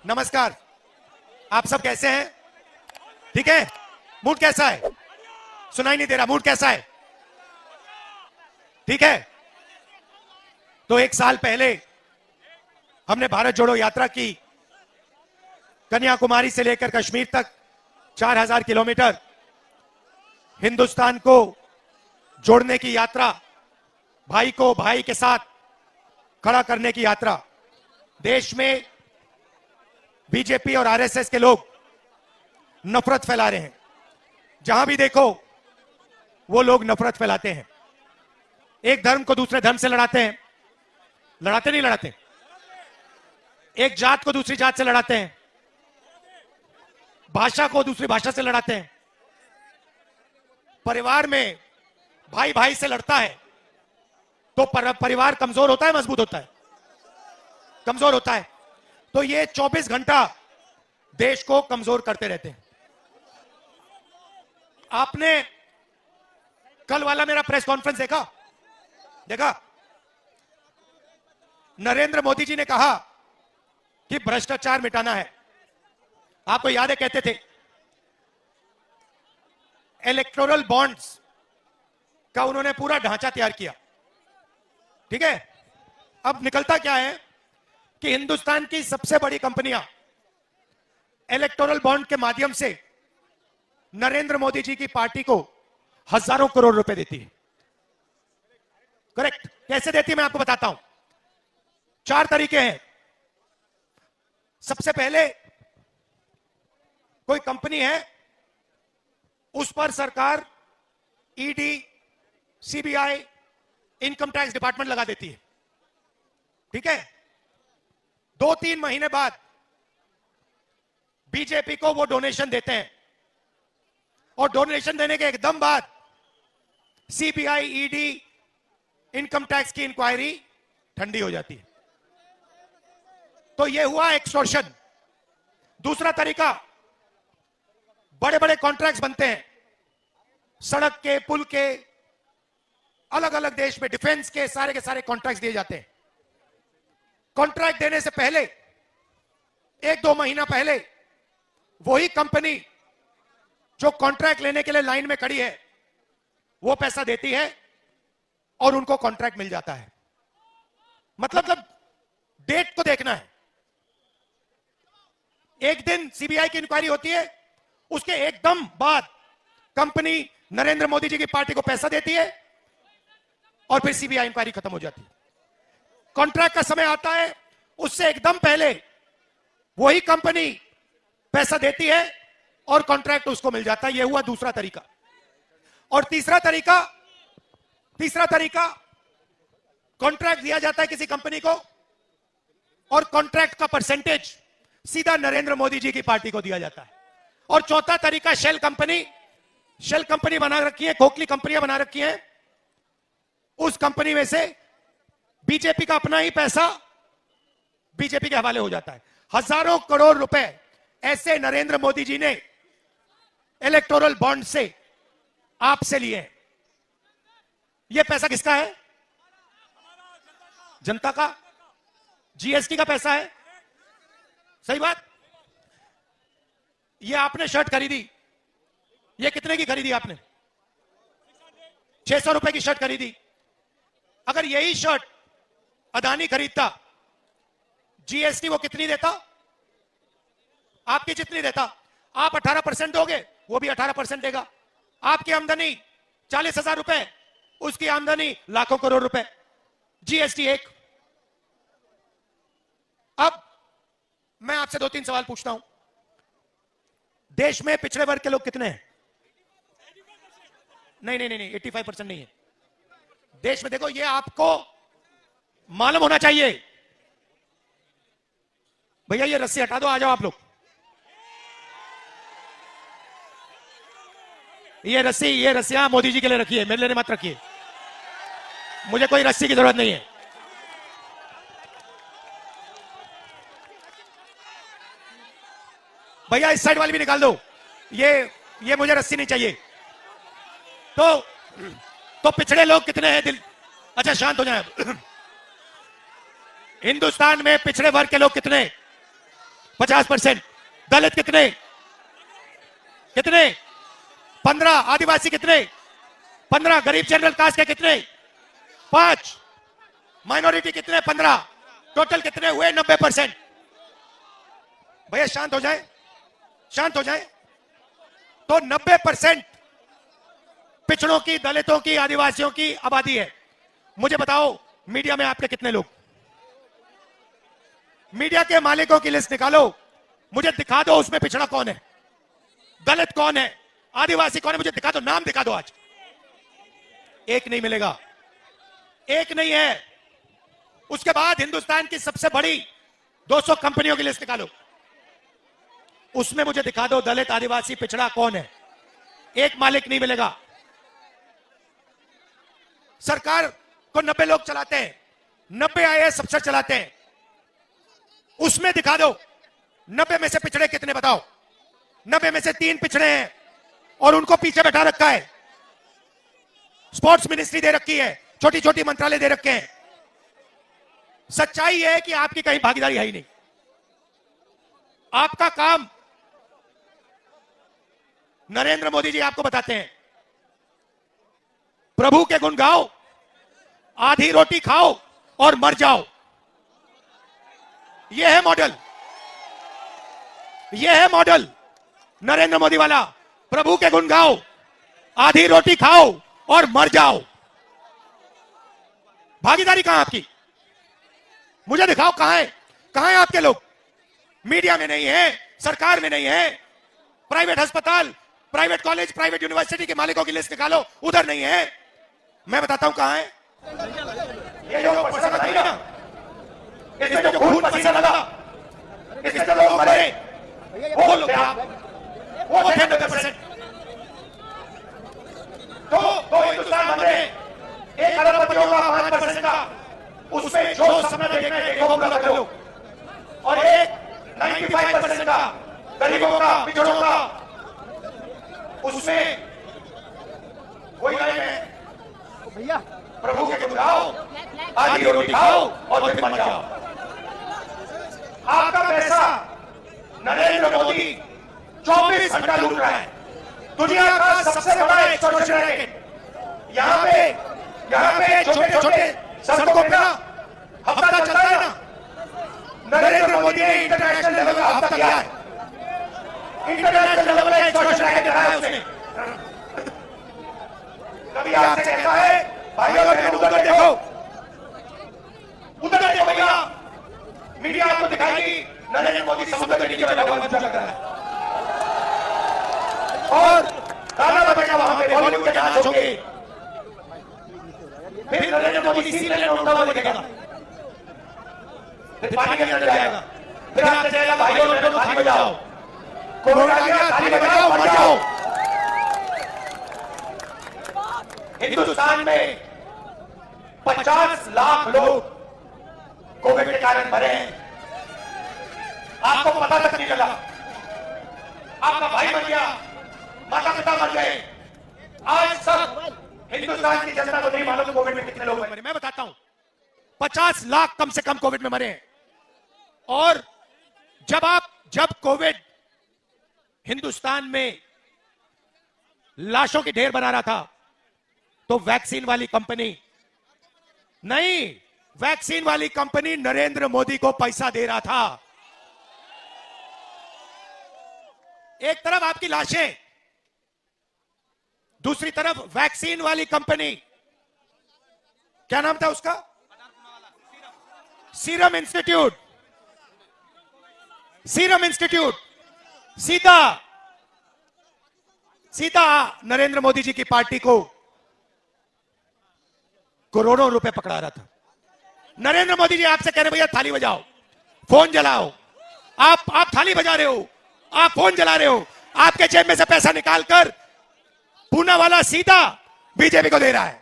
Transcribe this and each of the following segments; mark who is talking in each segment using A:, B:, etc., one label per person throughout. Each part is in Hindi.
A: नमस्कार। आप सब कैसे हैं? ठीक है। मूड कैसा है? सुनाई नहीं दे रहा। मूड कैसा है? ठीक है। तो एक साल पहले हमने भारत जोड़ो यात्रा की। कन्याकुमारी से लेकर कश्मीर तक 4000 किलोमीटर हिंदुस्तान को जोड़ने की यात्रा, भाई को भाई के साथ खड़ा करने की यात्रा। देश में बीजेपी और आरएसएस के लोग नफरत फैला रहे हैं। जहां भी देखो वो लोग नफरत फैलाते हैं। एक धर्म को दूसरे धर्म से लड़ाते हैं। लड़ाते नहीं लड़ाते? एक जात को दूसरी जात से लड़ाते हैं। भाषा को दूसरी भाषा से लड़ाते हैं। परिवार में भाई भाई से लड़ता है तो परिवार कमजोर होता है, मजबूत होता है? कमजोर होता है। तो ये 24 घंटा देश को कमजोर करते रहते हैं। आपने कल वाला मेरा प्रेस कॉन्फ्रेंस देखा? नरेंद्र मोदी जी ने कहा कि भ्रष्टाचार मिटाना है। आपको याद है, कहते थे इलेक्टोरल बॉन्ड्स का उन्होंने पूरा ढांचा तैयार किया। ठीक है। अब निकलता क्या है कि हिंदुस्तान की सबसे बड़ी कंपनियां इलेक्टोरल बॉन्ड के माध्यम से नरेंद्र मोदी जी की पार्टी को हजारों करोड़ रुपए देती है। करेक्ट। कैसे देती है मैं आपको बताता हूं। 4 तरीके हैं। सबसे पहले, कोई कंपनी है, उस पर सरकार ED, CBI, income tax department लगा देती है। ठीक है। 2-3 महीने बाद बीजेपी को वो डोनेशन देते हैं और डोनेशन देने के एकदम बाद सीबीआई, ईडी, इनकम टैक्स की इंक्वायरी ठंडी हो जाती है। तो ये हुआ एक्सटॉर्शन। दूसरा तरीका, बड़े बड़े कॉन्ट्रैक्ट्स बनते हैं, सड़क के, पुल के, अलग अलग देश में डिफेंस के सारे कॉन्ट्रैक्ट्स दिए जाते हैं। कॉन्ट्रैक्ट देने से पहले 1-2 महीना पहले वही कंपनी जो कॉन्ट्रैक्ट लेने के लिए लाइन में खड़ी है वो पैसा देती है और उनको कॉन्ट्रैक्ट मिल जाता है। मतलब डेट को देखना है। एक दिन सीबीआई की इंक्वायरी होती है, उसके एकदम बाद कंपनी नरेंद्र मोदी जी की पार्टी को पैसा देती है और फिर सीबीआई इंक्वायरी खत्म हो जाती है। कॉन्ट्रैक्ट का समय आता है, उससे एकदम पहले वही कंपनी पैसा देती है और कॉन्ट्रैक्ट उसको मिल जाता है। यह हुआ दूसरा तरीका। और तीसरा तरीका, कॉन्ट्रैक्ट दिया जाता है किसी कंपनी को और कॉन्ट्रैक्ट का परसेंटेज सीधा नरेंद्र मोदी जी की पार्टी को दिया जाता है। और चौथा तरीका, शेल कंपनी बना रखी है, खोखली कंपनियां बना रखी हैं। उस कंपनी में से बीजेपी का अपना ही पैसा बीजेपी के हवाले हो जाता है। हजारों करोड़ रुपए ऐसे नरेंद्र मोदी जी ने इलेक्टोरल बॉन्ड से आपसे लिए हैं। यह पैसा किसका है? जनता का। जीएसटी का पैसा है। सही बात। यह आपने शर्ट खरीदी, यह कितने की खरीदी आपने? 600 रुपए की शर्ट खरीदी। अगर यही शर्ट अदानी खरीदता, जीएसटी वो कितनी देता? आपकी जितनी देता। आप 18% दोगे, वो भी 18% देगा। आपकी आमदनी 40,000 रुपए, उसकी आमदनी लाखों करोड़ रुपए, जीएसटी 1। अब मैं आपसे 2-3 सवाल पूछता हूं। देश में पिछड़े वर्ग के लोग कितने हैं? नहीं, 85% नहीं है देश में। देखो, ये आपको मालूम होना चाहिए। भैया ये रस्सी हटा दो, आ जाओ आप लोग। ये रस्सियां मोदी जी के लिए रखी है, मेरे लिए मत रखिए। मुझे कोई रस्सी की जरूरत नहीं है। भैया इस साइड वाली भी निकाल दो। ये मुझे रस्सी नहीं चाहिए। तो पिछड़े लोग कितने हैं? अच्छा शांत हो जाए। हिंदुस्तान में पिछड़े वर्ग के लोग कितने? 50%। दलित कितने कितने 15। आदिवासी कितने 15। गरीब जनरल कास्ट के कितने 5। माइनॉरिटी कितने 15। टोटल कितने हुए 90%। भैया शांत हो जाए, शांत हो जाए। तो 90% पिछड़ों की, दलितों की, आदिवासियों की आबादी है। मुझे बताओ मीडिया में आपके कितने लोग, मीडिया के मालिकों की लिस्ट निकालो, मुझे दिखा दो उसमें पिछड़ा कौन है, दलित कौन है, आदिवासी कौन है, मुझे दिखा दो, नाम दिखा दो। आज एक नहीं मिलेगा, एक नहीं है। उसके बाद हिंदुस्तान की सबसे बड़ी 200 कंपनियों की लिस्ट निकालो, उसमें मुझे दिखा दो दलित, आदिवासी, पिछड़ा कौन है, एक मालिक नहीं मिलेगा। सरकार को 90 लोग चलाते हैं, 90 आईएएस अफसर चलाते हैं, उसमें दिखा दो 90 में से पिछड़े कितने बताओ। 90 में से 3 पिछड़े हैं और उनको पीछे बैठा रखा है, स्पोर्ट्स मिनिस्ट्री दे रखी है, छोटी छोटी मंत्रालय दे रखे हैं। सच्चाई है कि आपकी कहीं भागीदारी है ही नहीं। आपका काम, नरेंद्र मोदी जी आपको बताते हैं, प्रभु के गुण गाओ, आधी रोटी खाओ और मर जाओ। यह है मॉडल, यह है मॉडल नरेंद्र मोदी वाला। प्रभु के गुण गाओ, आधी रोटी खाओ और मर जाओ। भागीदारी कहां आपकी, मुझे दिखाओ कहां है आपके लोग। मीडिया में नहीं है, सरकार में नहीं है, प्राइवेट अस्पताल, प्राइवेट कॉलेज, प्राइवेट यूनिवर्सिटी के मालिकों की लिस्ट निकालो, उधर नहीं है। मैं बताता हूं कहां है। ये जो पसीना लगाई ना, इसमें जो खून पसीना लगा, इसमें लोग मरे, वो लोग वो थे 90%। तो हिंदुस्तान बन रहे 1 अरबपतियों का 5% का, उसमें जो सपना देखना है देखो पूरा कर लो। और एक 95% का गरीबों का, पिछड़ों का, उसमें वही लाइन है, भैया प्रभु के गुण गाओ, आधी रोटी खाओ और फिर मर जाओ। आपका पैसा नरेंद्र मोदी 24 घंटा लूट रहा है। दुनिया का सबसे बड़ा एक्सटॉर्शन रैकेट। यहाँ पे छोटे छोटे सड़कों पे ना हफ्ता चलता है ना, नरेंद्र मोदी ने इंटरनेशनल लेवल का हफ्ता किया है। इंटरनेशनल लेवल का एक्सटॉर्शन रैकेट लगाया उसने। कभी आपसे कहता है भाइयों उधर देखो, उधर देखो भैया, मीडिया आपको दिखाएगी नरेंद्र मोदी समुद्र के नीचे बैठा हुआ लग रहा है। और गाना बजा वहां पे बॉलीवुड के नाच होंगे, फिर नरेंद्र मोदी सी लेने उठा हुआ दिखेगा, फिर पानी के अंदर जाएगा, फिर आपसे कहेगा भाइयों बहनों ताली बजाओ, कोरोना आ गया ताली बजाओ मर जाओ। हिंदुस्तान में 50 लाख लोग कोविड के कारण मरे हैं, आपको पता तक नहीं चला। आपका भाई मर गया, माता पिता मर गए, आज तक हिंदुस्तान की जनता को नहीं मालूम कोविड में कितने लोग मरे। मैं बताता हूं, 50 लाख कम से कम कोविड में मरे हैं। और जब कोविड हिंदुस्तान में लाशों की ढेर बना रहा था, तो वैक्सीन वाली कंपनी नहीं, वैक्सीन वाली कंपनी नरेंद्र मोदी को पैसा दे रहा था। एक तरफ आपकी लाशें, दूसरी तरफ वैक्सीन वाली कंपनी, क्या नाम था उसका, सीरम इंस्टीट्यूट। सीरम इंस्टीट्यूट सीधा नरेंद्र मोदी जी की पार्टी को करोड़ों रुपए पकड़ा रहा था। नरेंद्र मोदी जी आपसे कह रहे भैया थाली बजाओ, फोन जलाओ, आप थाली बजा रहे हो, आप फोन जला रहे हो, आपके जेब में से पैसा निकालकर पूना वाला सीधा बीजेपी को दे रहा है।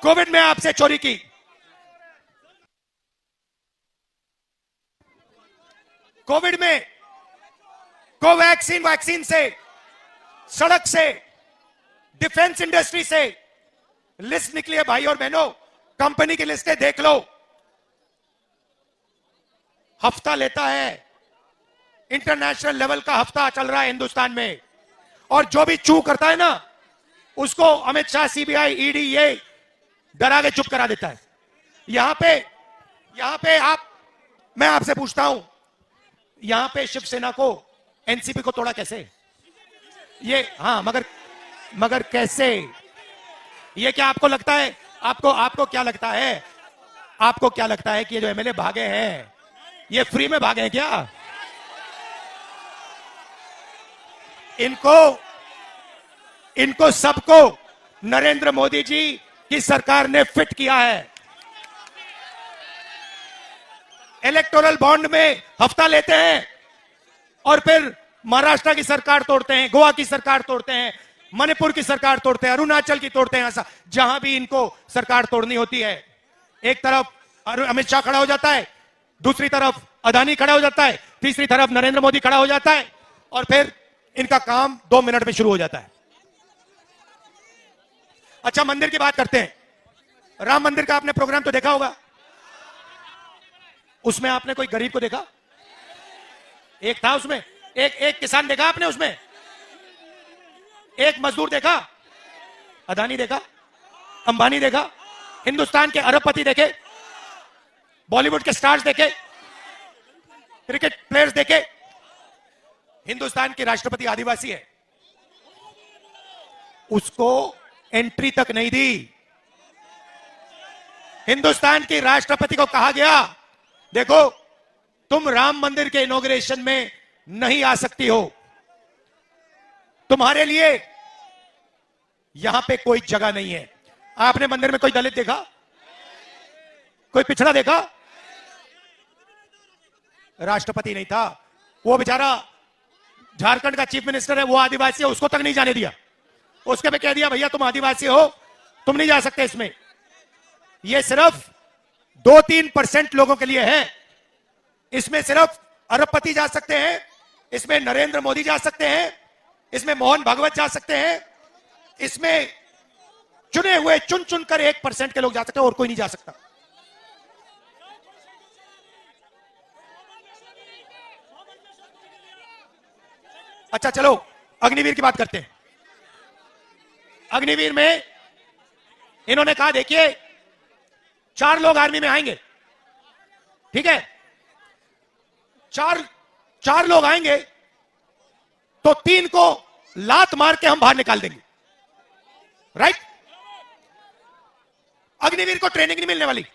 A: कोविड में आपसे चोरी की, कोविड में कोवैक्सीन वैक्सीन से, सड़क से, डिफेंस इंडस्ट्री से लिस्ट निकली है भाई और बहनों, कंपनी की लिस्टें देख लो। हफ्ता लेता है, इंटरनेशनल लेवल का हफ्ता चल रहा है हिंदुस्तान में, और जो भी चू करता है ना उसको अमित शाह, सीबीआई, ईडी ये डरा के चुप करा देता है। यहां पे मैं आपसे पूछता हूं, यहां पे शिवसेना को, एनसीपी को तोड़ा कैसे? ये हाँ, मगर कैसे? ये क्या आपको लगता है, आपको क्या लगता है, आपको क्या लगता है कि ये जो एमएलए भागे हैं ये फ्री में भागे हैं क्या? इनको सबको नरेंद्र मोदी जी की सरकार ने फिट किया है। इलेक्टोरल बॉन्ड में हफ्ता लेते हैं और फिर महाराष्ट्र की सरकार तोड़ते हैं, गोवा की सरकार तोड़ते हैं, मणिपुर की सरकार तोड़ते हैं, अरुणाचल की तोड़ते हैं। ऐसा जहां भी इनको सरकार तोड़नी होती है, एक तरफ अमित शाह खड़ा हो जाता है, दूसरी तरफ अदानी खड़ा हो जाता है, तीसरी तरफ नरेंद्र मोदी खड़ा हो जाता है, और फिर इनका काम 2 मिनट में शुरू हो जाता है। अच्छा, मंदिर की बात करते हैं। राम मंदिर का आपने प्रोग्राम तो देखा होगा, उसमें आपने कोई गरीब को देखा? एक था उसमें, एक किसान देखा आपने उसमें? एक मजदूर देखा? अदानी देखा? अंबानी देखा? हिंदुस्तान के अरबपति देखे? बॉलीवुड के स्टार्स देखे? क्रिकेट प्लेयर्स देखे? हिंदुस्तान के राष्ट्रपति आदिवासी है, उसको एंट्री तक नहीं दी। हिंदुस्तान के राष्ट्रपति को कहा गया, देखो तुम राम मंदिर के इनॉग्रेशन में नहीं आ सकती हो, तुम्हारे लिए यहां पे कोई जगह नहीं है। आपने मंदिर में कोई दलित देखा? कोई पिछड़ा देखा? राष्ट्रपति नहीं था, वो बेचारा झारखंड का चीफ मिनिस्टर है, वो आदिवासी है, उसको तक नहीं जाने दिया। उसके पे कह दिया भैया तुम आदिवासी हो, तुम नहीं जा सकते इसमें। ये सिर्फ 2-3% लोगों के लिए है। इसमें सिर्फ अरबपति जा सकते हैं, इसमें नरेंद्र मोदी जा सकते हैं, इसमें मोहन भागवत जा सकते हैं, इसमें चुने हुए चुन कर 1% के लोग जा सकते हैं, और कोई नहीं जा सकता। अच्छा चलो अग्निवीर की बात करते हैं। अग्निवीर में इन्होंने कहा देखिए 4 लोग आर्मी में आएंगे, ठीक है, 4 लोग आएंगे तो 3 को लात मार के हम बाहर निकाल देंगे, राइट? अग्निवीर को ट्रेनिंग नहीं मिलने वाली,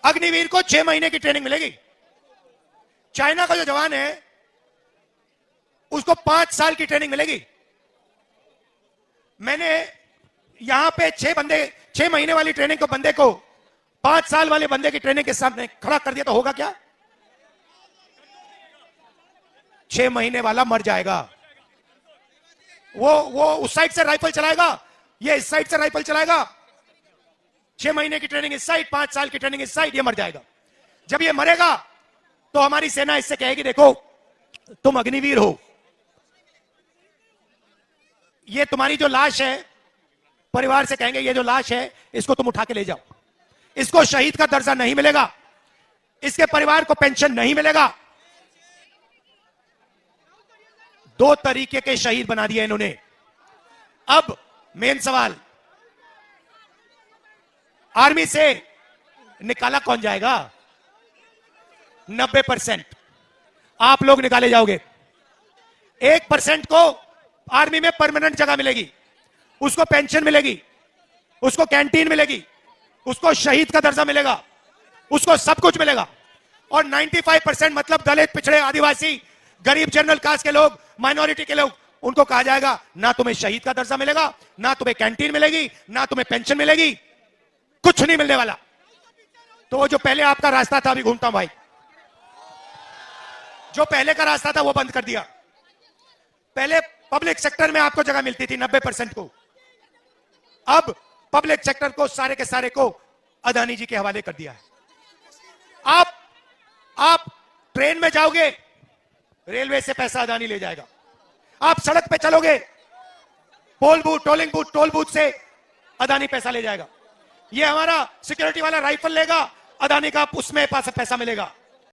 A: अग्निवीर को 6 महीने की ट्रेनिंग मिलेगी। चाइना का जो जवान है उसको 5 साल की ट्रेनिंग मिलेगी। मैंने यहां पे 6 महीने वाली ट्रेनिंग को बंदे को 5 साल वाले बंदे की ट्रेनिंग के सामने खड़ा कर दिया तो होगा क्या? 6 महीने वाला मर जाएगा। वो उस साइड से राइफल चलाएगा, ये इस साइड से राइफल चलाएगा। 6 महीने की ट्रेनिंग इस साइड, 5 साल की ट्रेनिंग इस साइड, ये मर जाएगा। जब ये मरेगा तो हमारी सेना इससे कहेगी देखो तुम अग्निवीर हो, ये तुम्हारी जो लाश है, परिवार से कहेंगे ये जो लाश है इसको तुम उठा के ले जाओ, इसको शहीद का दर्जा नहीं मिलेगा, इसके परिवार को पेंशन नहीं मिलेगा। 2 तरीके के शहीद बना दिए इन्होंने। अब मेन सवाल, आर्मी से निकाला कौन जाएगा? 90% आप लोग निकाले जाओगे। 1% को आर्मी में परमानेंट जगह मिलेगी, उसको पेंशन मिलेगी, उसको कैंटीन मिलेगी, उसको शहीद का दर्जा मिलेगा, उसको सब कुछ मिलेगा। और 95% मतलब दलित, पिछड़े, आदिवासी, गरीब, जनरल कास्ट के लोग, माइनॉरिटी के लोग, उनको कहा जाएगा ना तुम्हें शहीद का दर्जा मिलेगा, ना तुम्हें कैंटीन मिलेगी, ना तुम्हें पेंशन मिलेगी, कुछ नहीं मिलने वाला। तो वो जो पहले आपका रास्ता था, अभी घूमता हूं भाई, जो पहले का रास्ता था वो बंद कर दिया। पहले पब्लिक सेक्टर में आपको जगह मिलती थी 90% को, अब पब्लिक सेक्टर को सारे के सारे को अदानी जी के हवाले कर दिया है। आप ट्रेन में जाओगे, रेलवे से पैसा अदानी ले जाएगा। आप सड़क पे चलोगे, टोल बूथ से अदानी पैसा ले जाएगा। ये हमारा सिक्योरिटी वाला राइफल लेगा, अदानी का उसमें पैसा मिलेगा।